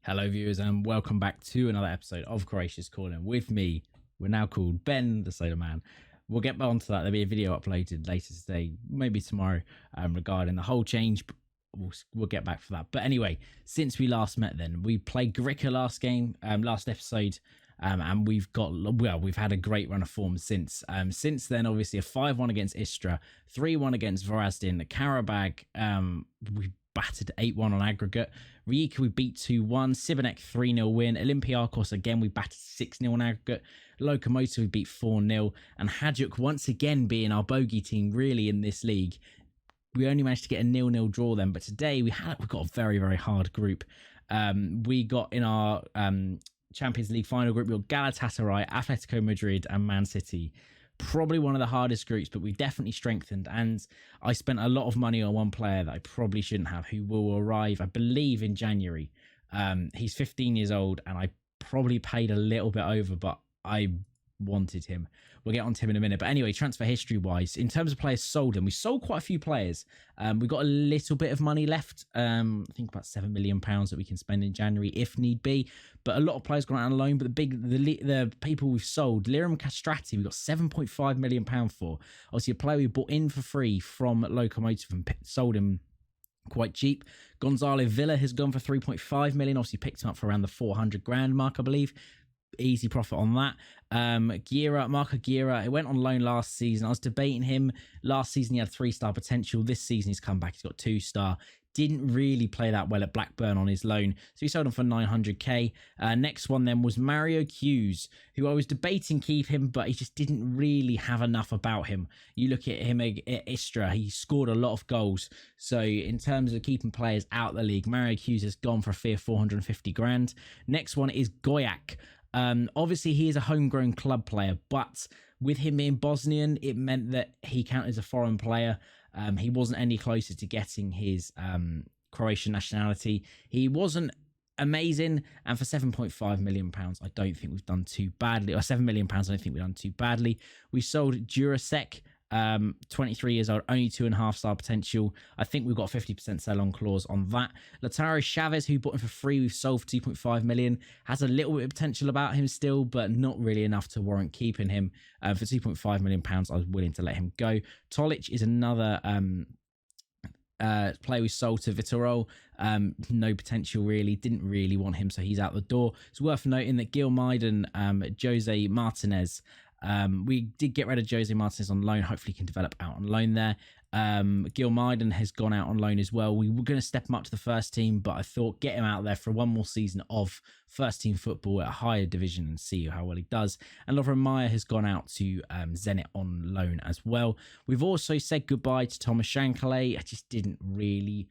Hello viewers and welcome back to another episode of Croatia's Corner. With me, we're now called Ben the Soda Man. We'll get on to that. There'll be a video uploaded later today, maybe tomorrow, regarding the whole change. We'll get back for that. But anyway, since we last met then, we played Gorica last episode. And we've had a great run of form since. Since then, obviously a 5-1 against Istra, 3-1 against Varazdin, Karabag, we battered 8-1 on aggregate. Rijeka we beat 2-1, Sibanek 3-0 win, Olympiakos again we battered 6-0 on aggregate, Lokomotiv we beat 4-0, and Hajduk once again being our bogey team really in this league. We only managed to get a 0-0 draw then, but today we've got a very, very hard group. We got in our Champions League final group, we got Galatasaray, Atletico Madrid and Man City. Probably one of the hardest groups, but we definitely strengthened, and I spent a lot of money on one player that I probably shouldn't have, who will arrive, I believe, in January. He's 15 years old, and I probably paid a little bit over, but I wanted him. We'll get on to him in a minute. But anyway, transfer history wise, in terms of players sold, and we sold quite a few players. We got a little bit of money left. I think about £7 million that we can spend in January if need be. But a lot of players gone out on loan. But the people we've sold, Liram Castrati, we got £7.5 million for. Obviously, a player we bought in for free from Lokomotiv and sold him quite cheap. Gonzalo Villa has gone for 3.5 million. Obviously, picked him up for around the 400 grand mark, I believe. Easy profit on that. Marco Gira, he went on loan last season. I was debating him. Last season he had 3-star potential. This season he's come back, he's got 2-star. Didn't really play that well at Blackburn on his loan, so we sold him for 900k. Next one then was Mario Hughes, who I was debating keep him, but he just didn't really have enough about him. You look at him at Istra, he scored a lot of goals. So in terms of keeping players out of the league, Mario Hughes has gone for a fair 450 grand. Next one is Gojak. Obviously he is a homegrown club player, but with him being Bosnian, it meant that he counted as a foreign player. He wasn't any closer to getting his Croatian nationality. He wasn't amazing, and for £7.5 million, I don't think we've done too badly. Or £7 million, I don't think we've done too badly. We sold Jurasek. 23 years old, only 2.5-star potential. I think we've got a 50% sell-on clause on that. Lautaro Chavez, who bought him for free, we've sold for 2.5 million. Has a little bit of potential about him still, but not really enough to warrant keeping him. For 2.5 million pounds, I was willing to let him go. Tolic is another player we sold to Vitorol. No potential really, didn't really want him, so he's out the door. It's worth noting that Gil Maiden, Jose Martinez, we did get rid of Jose Martinez on loan. Hopefully he can develop out on loan there. Gil Maiden has gone out on loan as well. We were going to step him up to the first team, but I thought get him out there for one more season of first team football at a higher division and see how well he does. And Lovren Meyer has gone out to Zenit on loan as well. We've also said goodbye to Thomas Shankly. I just didn't really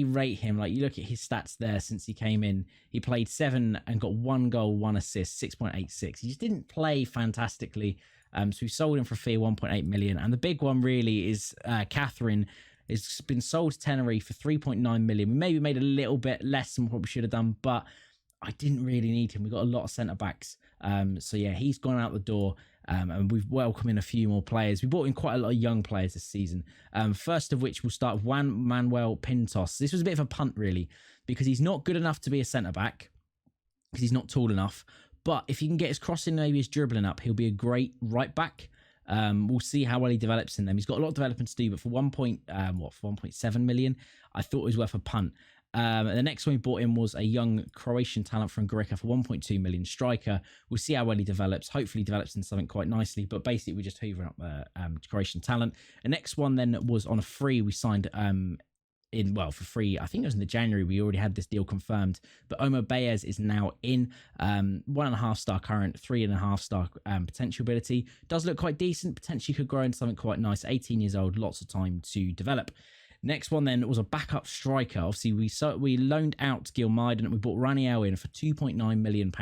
rate him. Like, you look at his stats there since he came in, he played 7 and got 1 goal, 1 assist, 6.86. He just didn't play fantastically. So we sold him for a fee 1.8 million. And the big one really is Catherine. It's been sold to Tenerife for 3.9 million. We maybe made a little bit less than what we should have done, but I didn't really need him. We got a lot of centre backs. So yeah, he's gone out the door. And we've welcomed in a few more players. We brought in quite a lot of young players this season. First of which we'll start with Juan Manuel Pintos. This was a bit of a punt, really, because he's not good enough to be a centre-back, because he's not tall enough. But if he can get his crossing, maybe his dribbling up, he'll be a great right-back. We'll see how well he develops in them. He's got a lot of development to do, but for 1.7 million, I thought it was worth a punt. The next one we bought in was a young Croatian talent from Gorica for 1.2 million striker. We'll see how well he develops. Hopefully he develops into something quite nicely, but basically we're just hoovering up Croatian talent. The next one then was on a free. We signed for free. I think it was in the January. We already had this deal confirmed, but Omar Baez is now in. 1.5-star current, 3.5-star potential ability. Does look quite decent. Potentially could grow into something quite nice. 18 years old, lots of time to develop. Next one then was a backup striker. Obviously, we loaned out Gil Maiden and we bought Raniel in for £2.9 million.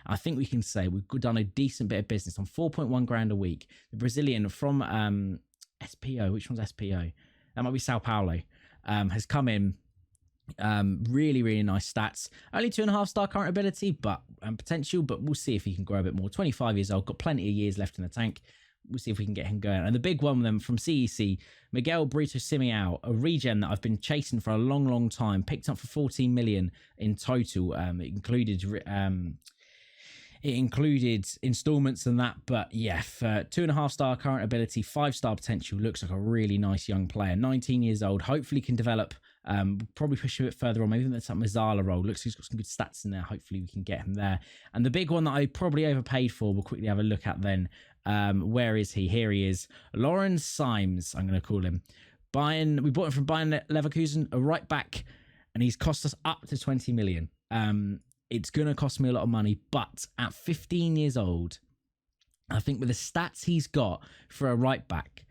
I think we can say we've done a decent bit of business on 4.1 grand a week. The Brazilian from SPO, which one's SPO? That might be Sao Paulo, has come in. Really, really nice stats. Only 2.5-star current ability, but potential, but we'll see if he can grow a bit more. 25 years old, got plenty of years left in the tank. we'll see if we can get him going. And the big one then from CEC, Miguel Brito Simeão, a regen that I've been chasing for a long, long time, picked up for 14 million in total. It included installments and that, but yeah, for 2.5-star current ability, 5-star potential, looks like a really nice young player. 19 years old, hopefully can develop, probably push a bit further on. Maybe that's that Mazzala role. Looks like he's got some good stats in there. Hopefully we can get him there. And the big one that I probably overpaid for, we'll quickly have a look at then. Where is he? Here he is. Lauren Symes, I'm going to call him. We bought him from Bayern Leverkusen, a right back, and he's cost us up to 20 million. It's going to cost me a lot of money, but at 15 years old, I think with the stats he's got for a right back,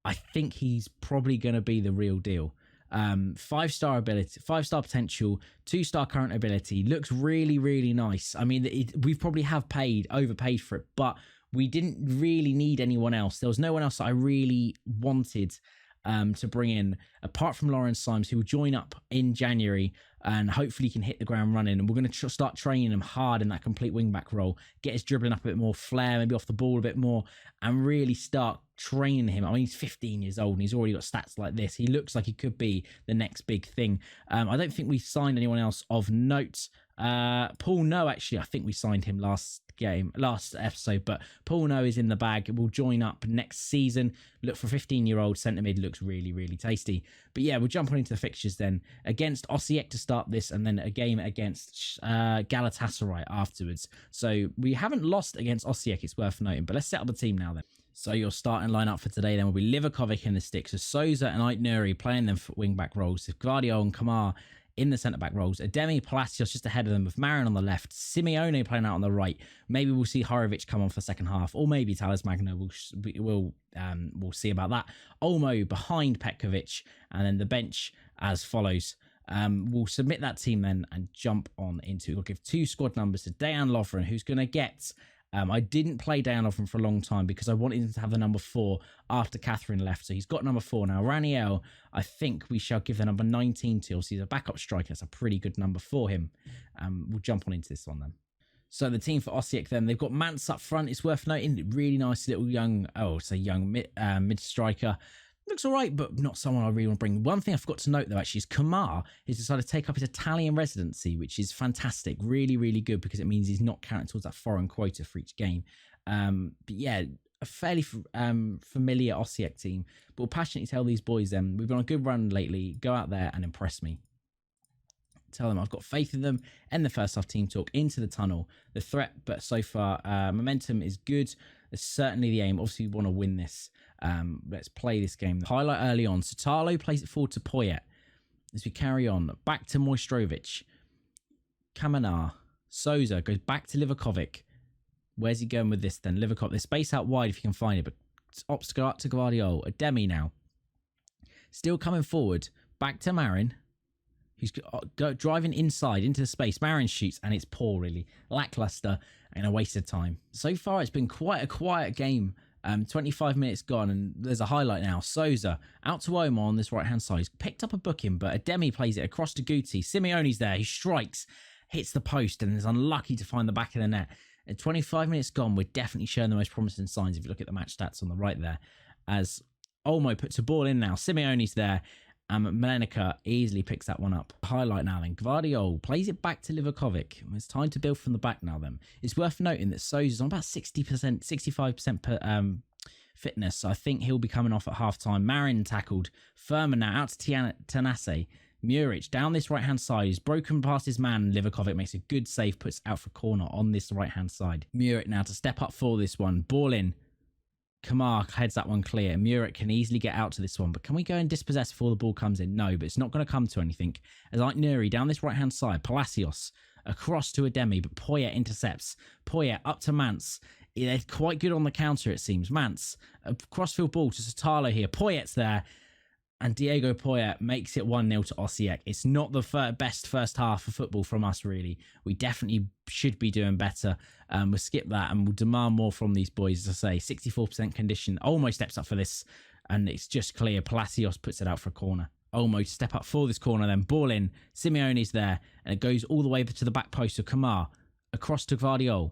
I think he's probably going to be the real deal. 5-star ability, 5-star potential, 2-star current ability, looks really, really nice. I mean, we probably have overpaid for it, but we didn't really need anyone else. There was no one else that I really wanted to bring in, apart from Lawrence Symes, who will join up in January and hopefully can hit the ground running. And we're going to start training him hard in that complete wing-back role, get his dribbling up a bit more, flair, maybe off the ball a bit more, and really start training him. I mean, he's 15 years old and he's already got stats like this. He looks like he could be the next big thing. I don't think we signed anyone else of note. Paul No, actually, I think we signed him last episode, but Paul No is in the bag. We'll join up next season. Look for 15-year-old centre mid, looks really, really tasty. But yeah, we'll jump on into the fixtures then. Against Osijek to start this, and then a game against Galatasaray afterwards. So we haven't lost against Osijek, it's worth noting, but let's set up the team now then. So your starting lineup for today then will be Livakovic in the sticks, so Souza and Ait Nuri playing them for wing-back roles, Gvardiol and Kamar in the centre-back roles, Ademi, Palacios just ahead of them with Marin on the left, Simeone playing out on the right. Maybe we'll see Horovic come on for the second half, or maybe Talas Magno. We'll see about that. Olmo behind Petkovic, and then the bench as follows. We'll submit that team then and jump on into. We'll give 2 squad numbers to Dejan Lovren, who's going to get. I didn't play Dejan Lovren for a long time because I wanted him to have the number 4 after Catherine left. So he's got number 4 now. Raniel, I think we shall give the number 19 to. So he's a backup striker. That's a pretty good number for him. We'll jump on into this one then. So the team for Osijek then, they've got Mance up front. It's worth noting, really nice little young mid striker. Looks all right, but not someone I really want to bring. One thing I forgot to note, though, actually, is Kamar has decided to take up his Italian residency, which is fantastic. Really, really good, because it means he's not counting towards that foreign quota for each game. But yeah, a fairly familiar Osijek team. But we'll passionately tell these boys, we've been on a good run lately. Go out there and impress me. Tell them I've got faith in them. End the first half team talk into the tunnel. The threat, but so far, momentum is good. It's certainly the aim. Obviously, we want to win this. Let's play this game. The highlight early on. Sotalo plays it forward to Poyet. As we carry on, back to Mojstrovic. Kamenar. Souza goes back to Livakovic. Where's he going with this then? Livakovic. There's space out wide if you can find it, but opts go up to Gvardiol. Ademi now. Still coming forward. Back to Marin. Who's driving inside into the space. Marin shoots, and it's poor, really. Lackluster and a waste of time. So far, it's been quite a quiet game. 25 minutes gone, and there's a highlight now. Souza out to Omar on this right-hand side. He's picked up a booking, but Ademi plays it across to Guti. Simeone's there. He strikes, hits the post, and is unlucky to find the back of the net. At 25 minutes gone, we're definitely showing the most promising signs if you look at the match stats on the right there. As Olmo puts a ball in now. Simeone's there. Melenica easily picks that one up. Highlight now then. Gvardiol plays it back to Livakovic. It's time to build from the back now then. It's worth noting that Souza's on about 60%, 65% fitness. So I think he'll be coming off at half-time. Marin tackled. Furman now out to Tanase. Muric down this right-hand side. He's broken past his man. Livakovic makes a good save. Puts out for corner on this right-hand side. Muric now to step up for this one. Ball in. Kamar heads that one clear. Muric can easily get out to this one, but can we go and dispossess before the ball comes in? No, but it's not going to come to anything. As Ait Nuri down this right-hand side, Palacios across to Ademi, but Poyet intercepts. Poyet up to Mance. They're quite good on the counter, it seems. Mance, a crossfield ball to Sotalo here. Poyet's there, and Diego Poyet makes it 1-0 to Osijek. It's not the best first half of football from us, really. We definitely should be doing better. We'll skip that, and we'll demand more from these boys. As I say, 64% condition. Almost steps up for this, and it's just clear. Palacios puts it out for a corner. Almost step up for this corner, then ball in. Simeone's there, and it goes all the way to the back post of Kamar. Across to Gvardiol.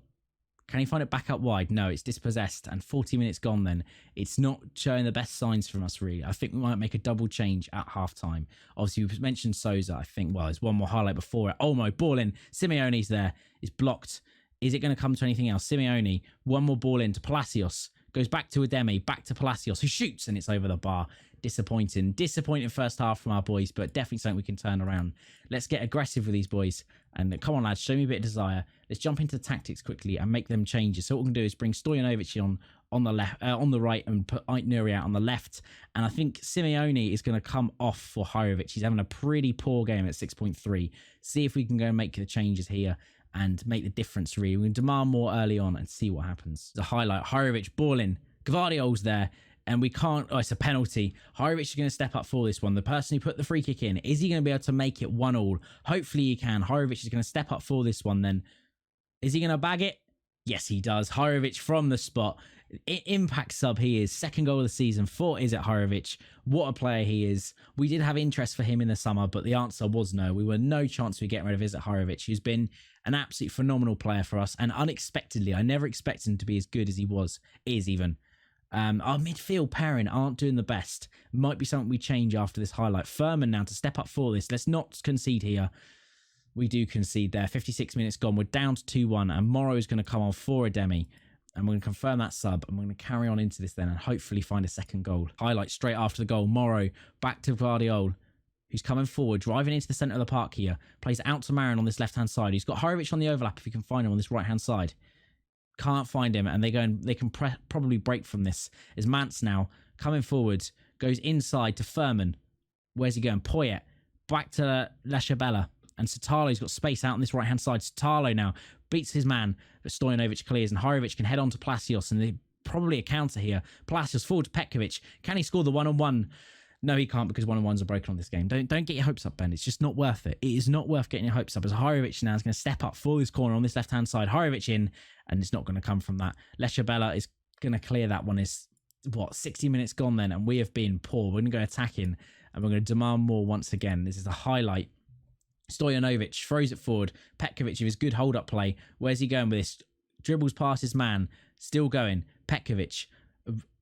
Can he find it back up wide? No, it's dispossessed, and 40 minutes gone then. It's not showing the best signs from us, really. I think we might make a double change at half-time. Obviously, we mentioned Souza, I think. Well, there's one more highlight before it. Olmo, ball in. Simeone's there. It's blocked. Is it going to come to anything else? Simeone, one more ball in to Palacios. Goes back to Ademi, back to Palacios, who shoots, and it's over the bar. Disappointing first half from our boys, but definitely something we can turn around. Let's get aggressive with these boys, and come on, lads, show me a bit of desire. Let's jump into tactics quickly and make them changes. So what we can do is bring Stojanovic on the left, on the right, and put Aitnuri out on the left. And I think Simeone is going to come off for Hirovic. He's having a pretty poor game at 6.3. See if we can go and make the changes here and make the difference, really. We can demand more early on and see what happens. The highlight, Hirovic, ball in. Gvardiol's there. And we can't... Oh, it's a penalty. Hirovic is going to step up for this one. The person who put the free kick in, is he going to be able to make it 1-1? Hopefully he can. Hirovic is going to step up for this one then. Is he going to bag it? Yes, he does. Hirovic from the spot. Impact sub he is. Second goal of the season for Izet Hirovic. What a player he is. We did have interest for him in the summer, but the answer was no. We were no chance of getting rid of Izet Hirovic, who's been an absolute phenomenal player for us. And unexpectedly, I never expected him to be as good as he is even. Our midfield pairing aren't doing the best. Might be something we change after this highlight. Furman now to step up for this. Let's not concede here. We do concede there. 56 minutes gone. We're down to 2-1, and Morrow is going to come on for Ademi. And we're going to confirm that sub, and we're going to carry on into this then and hopefully find a second goal. Highlight straight after the goal. Morrow back to Gvardiol, who's coming forward, driving into the centre of the park here. Plays out to Marin on this left-hand side. He's got Hirovic on the overlap if you can find him on this right-hand side. Can't find him, and they can probably break from this. As Mance now coming forward, goes inside to Furman. Where's he going? Poyet back to Lashabella, and Satalo's got space out on this right hand side. Satalo now beats his man, but Stojanovic clears, and Hirovic can head on to Palacios, and they probably a counter here. Palacios forward to Petkovic. Can he score the 1-on-1? No, he can't, because 1-on-1s are broken on this game. Don't get your hopes up, Ben. It's just not worth it. It is not worth getting your hopes up, as Hirovic now is going to step up for this corner on this left-hand side. Hirovic in, and it's not going to come from that. Lechabella is going to clear that one. Is 60 minutes gone then, and we have been poor. We're going to go attacking, and we're going to demand more once again. This is a highlight. Stojanovic throws it forward. Petkovic with his good hold-up play. Where's he going with this? Dribbles past his man. Still going. Petkovic.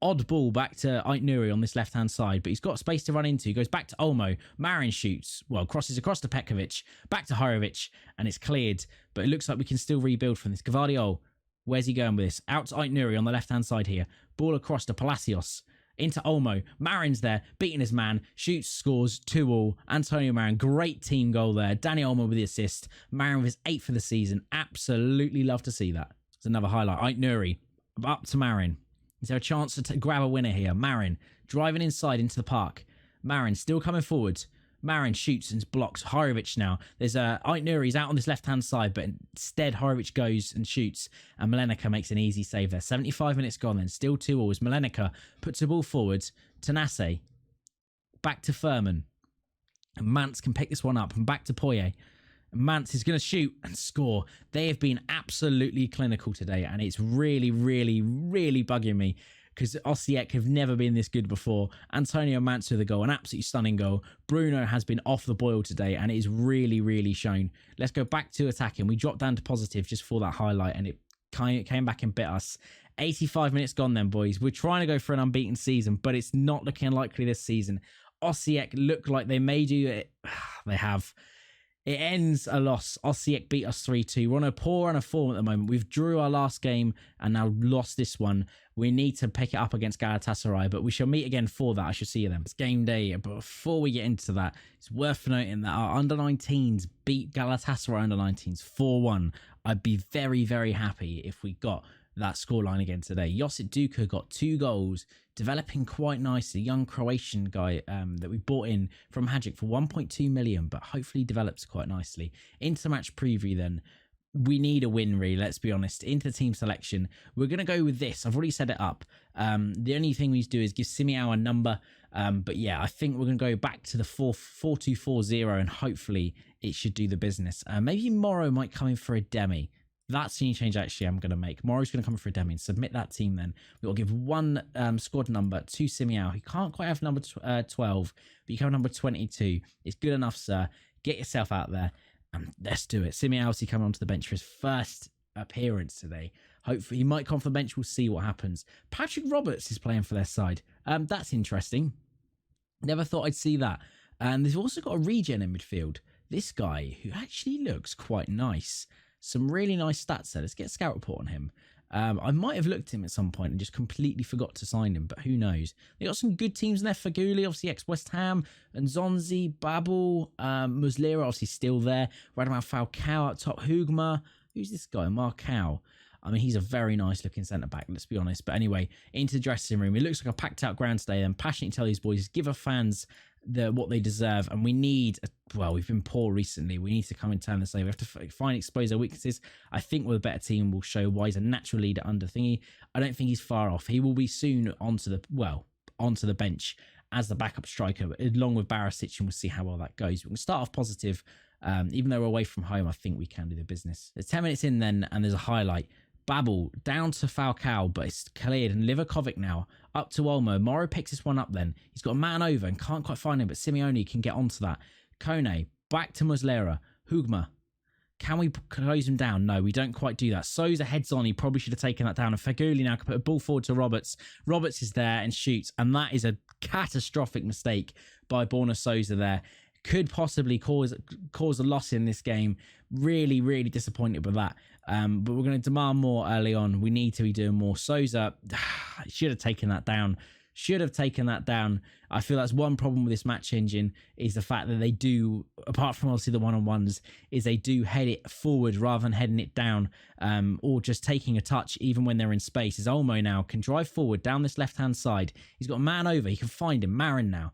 Odd ball back to Aitnuri on this left-hand side, but he's got space to run into. He goes back to Olmo. Marin shoots. Well, crosses across to Petkovic. Back to Hirovic, and it's cleared. But it looks like we can still rebuild from this. Gvardiol. Where's he going with this? Out to Aitnuri on the left-hand side here. Ball across to Palacios. Into Olmo. Marin's there, beating his man. Shoots, scores, 2-2. Antonio Marin, great team goal there. Danny Olmo with the assist. Marin with his 8th for the season. Absolutely love to see that. It's another highlight. Aitnuri, up to Marin. Is there a chance to grab a winner here? Marin, driving inside into the park. Marin still coming forward. Marin shoots and blocks. Hirovic now. There's Aitnuri's out on this left-hand side, but instead Hirovic goes and shoots, and Malenica makes an easy save there. 75 minutes gone then. Still 2-2 as Malenica puts the ball forward to Nasse. Back to Furman. And Mance can pick this one up. And back to Poyet. Mance is going to shoot and score. They have been absolutely clinical today, and it's really, really, really bugging me because Osijek have never been this good before. Antonio Mance with the goal, an absolutely stunning goal. Bruno has been off the boil today, and it is really, really shown. Let's go back to attacking. We dropped down to positive just for that highlight, and it came back and bit us. 85 minutes gone then, boys. We're trying to go for an unbeaten season, but it's not looking likely this season. Osijek look like they may do it. They have. It ends a loss. Osijek beat us 3-2. We're on a poor and a form at the moment. We've drew our last game and now lost this one. We need to pick it up against Galatasaray, but we shall meet again for that. I shall see you then. It's game day, but before we get into that, it's worth noting that our under-19s beat Galatasaray under-19s 4-1. I'd be very, very happy if we got that scoreline again today. Josip Duka got 2 goals, developing quite nicely. Young Croatian guy that we bought in from Hajduk for 1.2 million, but hopefully develops quite nicely. Into match preview then. We need a win, really, let's be honest. Into team selection, we're going to go with this. I've already set it up. The only thing we need to do is give Simiao a number. But yeah, I think we're going to go back to the 4-2-4-0, and hopefully it should do the business. Maybe Morrow might come in for a demi. That's the only change actually I'm going to make. Morrow's going to come for a demi and submit that team then. We'll give one squad number to Simiao. He can't quite have number 12, but you can have number 22. It's good enough, sir. Get yourself out there and let's do it. Simiao obviously coming onto the bench for his first appearance today. Hopefully, he might come off the bench. We'll see what happens. Patrick Roberts is playing for their side. That's interesting. Never thought I'd see that. And they've also got a regen in midfield. This guy, who actually looks quite nice. Some really nice stats there. Let's get a scout report on him. I might have looked at him at some point and just completely forgot to sign him, but who knows? They got some good teams in there. Faguli, obviously ex-West Ham, and Zonzi, Babel, Muslera, obviously still there. Radamel Falcao at top. Hugma. Who's this guy? Marcao. I mean, he's a very nice looking centre-back, let's be honest. But anyway, into the dressing room. It looks like a packed-out ground today. And passionately tell these boys, give our fans what they deserve. And we need, well, we've been poor recently. We need to come and turn this over. We have to find, expose our weaknesses. I think with a better team, we'll show why he's a natural leader under Thingy. I don't think he's far off. He will be soon onto the bench as the backup striker, along with Barisic, and we'll see how well that goes. We can start off positive. Even though we're away from home, I think we can do the business. There's 10 minutes in then, and there's a highlight. Babel down to Falcao, but it's cleared. And Livakovic now up to Olmo. Morrow picks this one up then. He's got a man over and can't quite find him, but Simeone can get onto that. Kone back to Muslera. Hugma. Can we close him down? No, we don't quite do that. Sousa heads on. He probably should have taken that down. And Faguli now can put a ball forward to Roberts. Roberts is there and shoots. And that is a catastrophic mistake by Borna Sousa there. Could possibly cause a loss in this game. Really, really disappointed with that. But we're going to demand more early on. We need to be doing more. Sousa should have taken that down. I feel that's one problem with this match engine is the fact that they do, apart from obviously the one-on-ones, is they do head it forward rather than heading it down, or just taking a touch even when they're in space. As Olmo now can drive forward down this left-hand side. He's got a man over. He can find him. Marin now.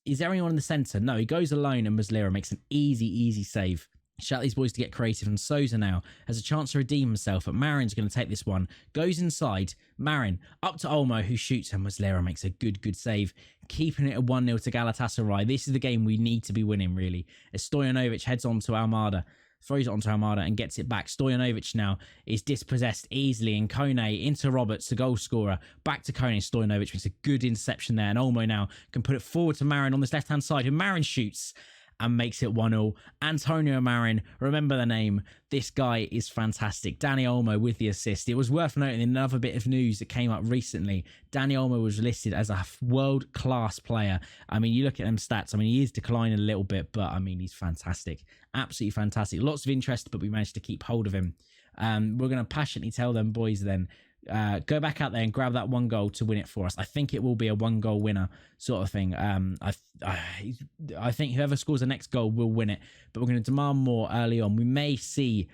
Is there anyone in the centre? No, he goes alone and Muslera makes an easy save. Shout these boys to get creative, and Sousa now has a chance to redeem himself, but Marin's going to take this one. Goes inside. Marin up to Olmo, who shoots, and Muslera makes a good save, keeping it a 1-0 to Galatasaray. This is the game we need to be winning, really. As Stojanovic heads on to Almada, throws it onto Almada and gets it back. Stojanovic now is dispossessed easily, and Kone into Roberts, the goal scorer. Back to Kone. Stojanovic makes a good interception there, and Olmo now can put it forward to Marin on this left-hand side, who Marin shoots and makes it 1-0. Antonio Marin, remember the name. This guy is fantastic. Danny Olmo with the assist. It was worth noting another bit of news that came up recently. Danny Olmo was listed as a world-class player. I mean, you look at them stats. I mean, he is declining a little bit, but I mean, he's fantastic. Absolutely fantastic. Lots of interest, but we managed to keep hold of him. We're going to passionately tell them boys then, go back out there and grab that one goal to win it for us. I think it will be a 1-goal winner sort of thing. I think whoever scores the next goal will win it, but we're going to demand more early on. We may see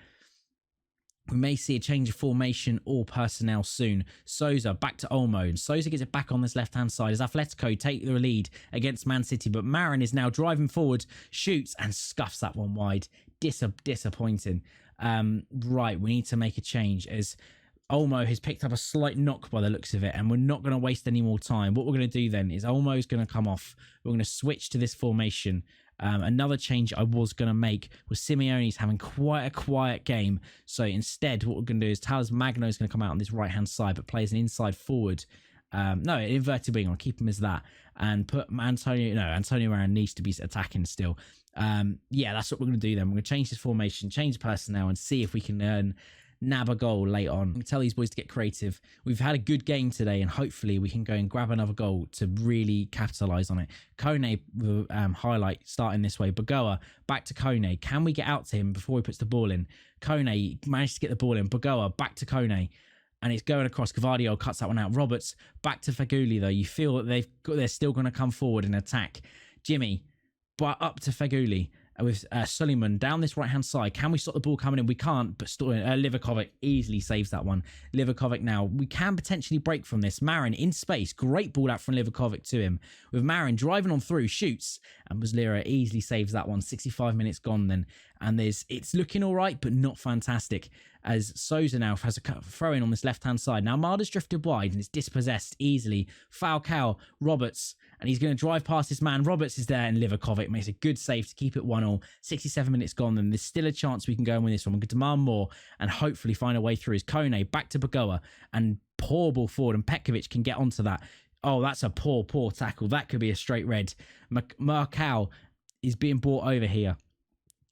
a change of formation or personnel soon. Sousa back to Olmo, and Sousa gets it back on this left-hand side as Atletico take the lead against Man City, but Marin is now driving forward, shoots and scuffs that one wide. Disappointing. Right, we need to make a change as Olmo has picked up a slight knock by the looks of it, and we're not going to waste any more time. What we're going to do then is Olmo's going to come off. We're going to switch to this formation. Another change I was going to make was Simeone's having quite a quiet game. So instead, what we're going to do is Talas Magno is going to come out on this right-hand side, but plays an inside forward. No, inverted wing. I'll keep him as that. And put Antonio Marin needs to be attacking still. Yeah, that's what we're going to do then. We're going to change this formation, change personnel, and see if we can nab a goal late on. Tell these boys to get creative. We've had a good game today, and hopefully we can go and grab another goal to really capitalise on it. Kone, highlight starting this way. Bagoa back to Kone. Can we get out to him before he puts the ball in? Kone managed to get the ball in. Bagoa back to Kone. And it's going across. Gavardio cuts that one out. Roberts back to Faguli, though. You feel that they're still going to come forward and attack. Jimmy, but up to Faguli with Suleiman down this right-hand side. Can we stop the ball coming in? We can't, but Livakovic easily saves that one. Livakovic now, we can potentially break from this. Marin in space. Great ball out from Livakovic to him. With Marin driving on through, shoots, and Muslera easily saves that one. 65 minutes gone then. And it's looking all right, but not fantastic. As Sousa now has a throw-in on this left-hand side. Now Marder's drifted wide and is dispossessed easily. Falcao, Roberts, and he's going to drive past this man. Roberts is there, and Livakovic makes a good save to keep it 1-1. 67 minutes gone, then there's still a chance we can go and win this one. We can demand more and hopefully find a way through. As Kone back to Bagoa, and poor ball forward, and Petkovic can get onto that. Oh, that's a poor tackle. That could be a straight red. Marcao is being brought over here.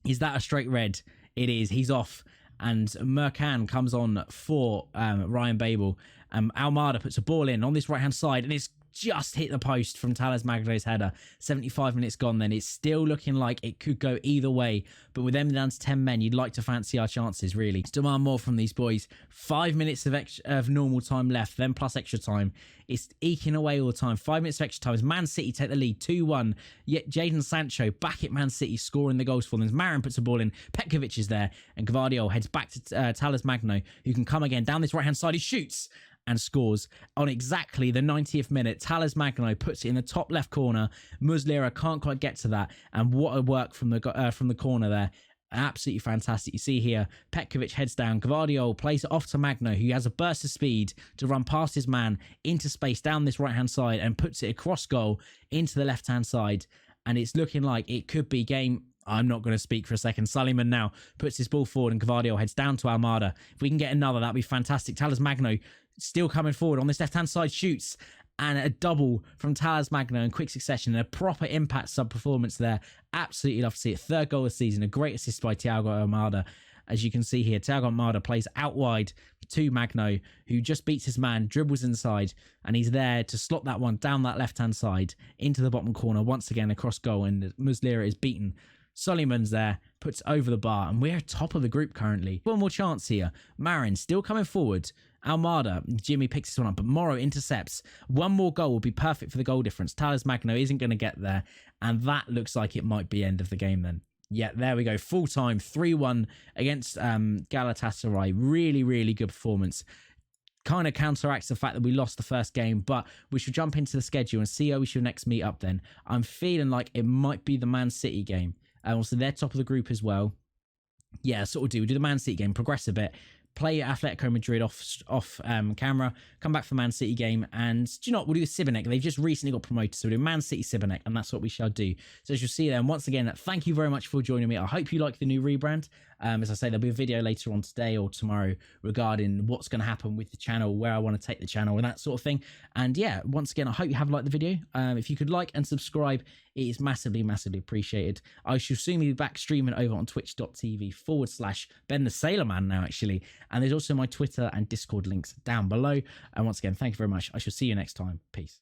Is that a straight red? It is. He's off. and Mercan comes on for Ryan Babel. Almada puts a ball in on this right-hand side, and it's just hit the post from Talas Magno's header. 75 minutes gone then. It's still looking like it could go either way, but with them down to 10 men, you'd like to fancy our chances, really. Let's demand more from these boys. 5 minutes of normal time left, then plus extra time. It's eking away all the time. 5 minutes of extra time as Man City take the lead 2-1. Yet Jadon Sancho back at Man City scoring the goals for them. Marin puts a ball in. Petkovic is there, and Gvardiol heads back to Talas Magno, who can come again down this right-hand side. He shoots and scores on exactly the 90th minute. Talas Magno puts it in the top left corner. Muslera can't quite get to that, and what a work from the corner there. Absolutely fantastic. You see here, Petkovic heads down. Gvardiol plays it off to Magno, who has a burst of speed to run past his man into space down this right-hand side and puts it across goal into the left-hand side. And it's looking like it could be game. I'm not going to speak for a second. Suleiman now puts his ball forward and Gvardiol heads down to Almada. If we can get another, that'd be fantastic. Talas Magno still coming forward on this left-hand side, shoots, and a double from Talas Magno in quick succession, and a proper impact sub-performance there. Absolutely love to see it. 3rd goal of the season, a great assist by Thiago Almada. As you can see here, Thiago Almada plays out wide to Magno, who just beats his man, dribbles inside, and he's there to slot that one down that left-hand side into the bottom corner, once again across goal, and Muslera is beaten. Suleiman's there, puts over the bar, and we're top of the group currently. One more chance here. Marin still coming forward. Almada, Jimmy picks this one up, but Morrow intercepts. One more goal will be perfect for the goal difference. Talas Magno isn't going to get there, and that looks like it might be end of the game then. Yeah, there we go. Full time, 3-1 against Galatasaray. Really, really good performance. Kind of counteracts the fact that we lost the first game, but we should jump into the schedule and see how we should next meet up then. I'm feeling like it might be the Man City game. Also, they're top of the group as well. Yeah, sort of do. We do the Man City game, progress a bit, play Atletico Madrid off camera, come back for Man City game, and do you know what? We'll do Sibanek. They've just recently got promoted, so we'll do Man City Sibanek, and that's what we shall do. So as you'll see there, and once again, thank you very much for joining me. I hope you like the new rebrand. As I say, there'll be a video later on today or tomorrow regarding what's going to happen with the channel, where I want to take the channel, and that sort of thing. And yeah, once again, I hope you have liked the video. If you could like and subscribe, it is massively, massively appreciated. I shall soon be back streaming over on twitch.tv/Ben the Sailor Man now, actually. And there's also my Twitter and Discord links down below. And once again, thank you very much. I shall see you next time. Peace.